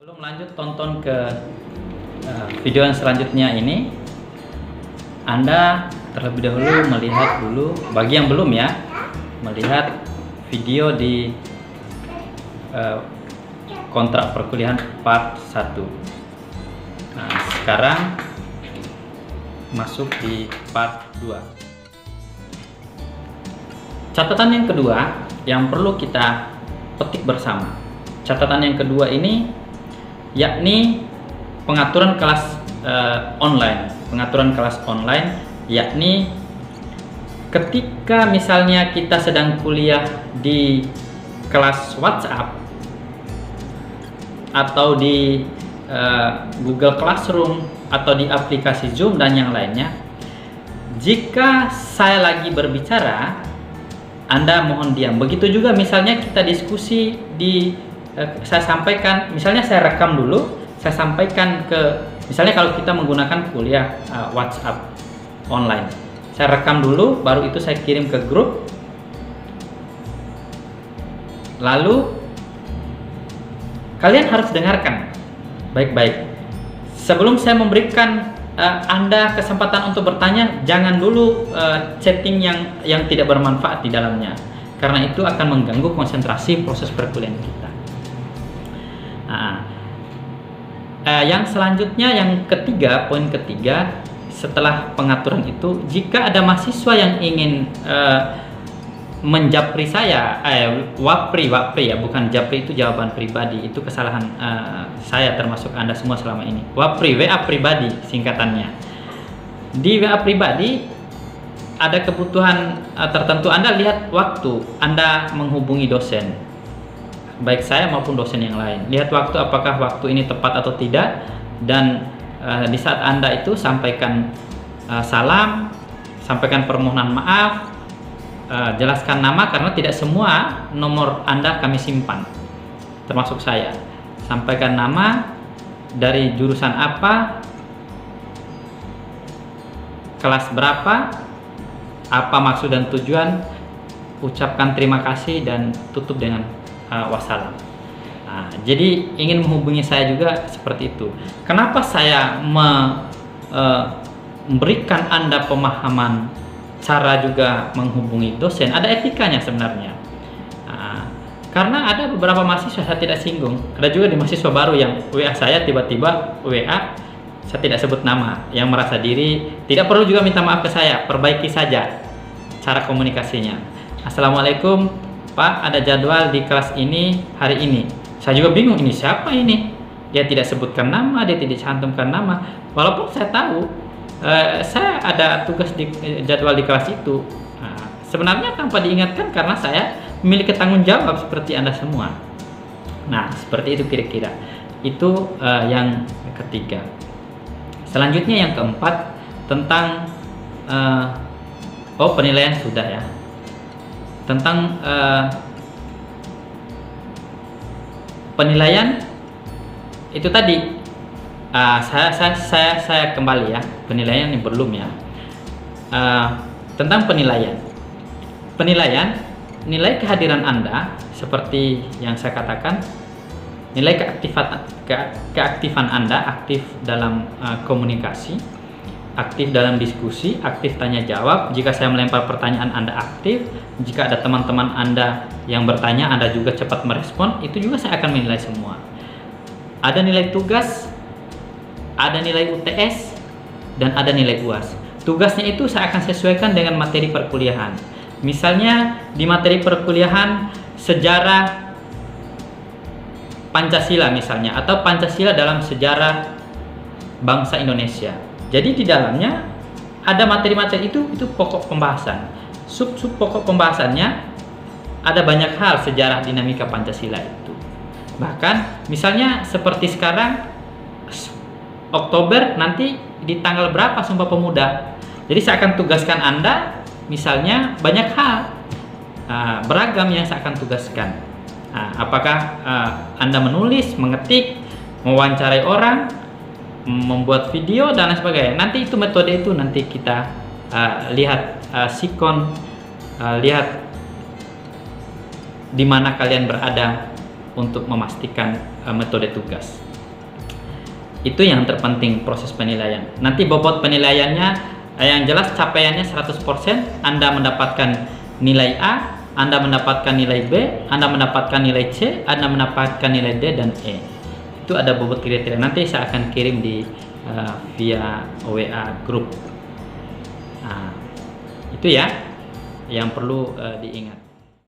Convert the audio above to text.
Sebelum lanjut tonton ke video yang selanjutnya ini, Anda terlebih dahulu melihat dulu, bagi yang belum ya, melihat video di kontrak perkuliahan part 1. Nah, sekarang masuk di part 2. Catatan yang kedua yang perlu kita petik bersama. Catatan yang kedua ini yakni pengaturan kelas online. Pengaturan kelas online yakni ketika misalnya kita sedang kuliah di kelas WhatsApp atau di Google Classroom atau di aplikasi Zoom dan yang lainnya, jika saya lagi berbicara, Anda mohon diam. Begitu juga misalnya kita diskusi saya sampaikan, misalnya saya rekam dulu, saya sampaikan ke, misalnya kalau kita menggunakan kuliah WhatsApp online, saya rekam dulu, baru itu saya kirim ke grup, lalu kalian harus dengarkan baik-baik. Sebelum saya memberikan Anda kesempatan untuk bertanya, jangan dulu chatting yang tidak bermanfaat di dalamnya, karena itu akan mengganggu konsentrasi proses perkuliahan kita. Yang selanjutnya, yang ketiga, poin ketiga, setelah pengaturan itu, jika ada mahasiswa yang ingin menjapri saya, wapri ya, bukan japri, itu jawaban pribadi, itu kesalahan saya termasuk Anda semua selama ini. Wapri, WA pribadi singkatannya. Di WA pribadi ada kebutuhan tertentu, Anda lihat waktu Anda menghubungi dosen, baik saya maupun dosen yang lain. Lihat waktu, apakah waktu ini tepat atau tidak, dan di saat Anda itu sampaikan salam, sampaikan permohonan maaf, jelaskan nama, karena tidak semua nomor Anda kami simpan, termasuk saya. Sampaikan nama, dari jurusan apa, kelas berapa, apa maksud dan tujuan, ucapkan terima kasih, dan tutup dengan wassalam. Jadi ingin menghubungi saya juga seperti itu. Kenapa saya memberikan Anda pemahaman cara juga menghubungi dosen? Ada etikanya sebenarnya. Karena ada beberapa mahasiswa saya tidak singgung. Ada juga di mahasiswa baru yang WA saya tiba-tiba WA, saya tidak sebut nama, yang merasa diri, tidak perlu juga minta maaf ke saya, perbaiki saja cara komunikasinya. Assalamualaikum Pak, ada jadwal di kelas ini hari ini. Saya juga bingung, ini siapa ini? Dia tidak sebutkan nama, dia tidak cantumkan nama. Walaupun saya tahu saya ada tugas di jadwal di kelas itu. Sebenarnya tanpa diingatkan, karena saya memiliki tanggung jawab seperti Anda semua. Nah, seperti itu kira-kira. Itu yang ketiga. Selanjutnya yang keempat, tentang penilaian sudah ya. Tentang penilaian itu tadi, saya kembali ya, penilaian yang belum ya. Tentang penilaian, nilai kehadiran Anda seperti yang saya katakan, nilai keaktifan Anda, aktif dalam komunikasi, aktif dalam diskusi, aktif tanya jawab. Jika saya melempar pertanyaan, Anda aktif. Jika ada teman-teman Anda yang bertanya, Anda juga cepat merespon. Itu juga saya akan menilai semua. Ada nilai tugas, ada nilai UTS, dan ada nilai UAS. Tugasnya itu saya akan sesuaikan dengan materi perkuliahan. Misalnya di materi perkuliahan sejarah Pancasila misalnya, atau Pancasila dalam sejarah bangsa Indonesia. Jadi di dalamnya ada materi-materi itu pokok pembahasan. Sub-sub pokok pembahasannya ada banyak hal sejarah dinamika Pancasila itu. Bahkan misalnya seperti sekarang Oktober, nanti di tanggal berapa Sumpah Pemuda. Jadi saya akan tugaskan Anda misalnya banyak hal, beragam yang saya akan tugaskan. Apakah Anda menulis, mengetik, mewawancarai orang, membuat video, dan lain sebagainya. Nanti itu metode itu nanti kita lihat sikon, lihat di mana kalian berada untuk memastikan metode tugas. Itu yang terpenting proses penilaian. Nanti bobot penilaiannya yang jelas capaiannya 100%, Anda mendapatkan nilai A, Anda mendapatkan nilai B, Anda mendapatkan nilai C, Anda mendapatkan nilai D dan E. Itu ada bobot kriteria. Nanti saya akan kirim di via WA grup. Nah, itu ya yang perlu diingat.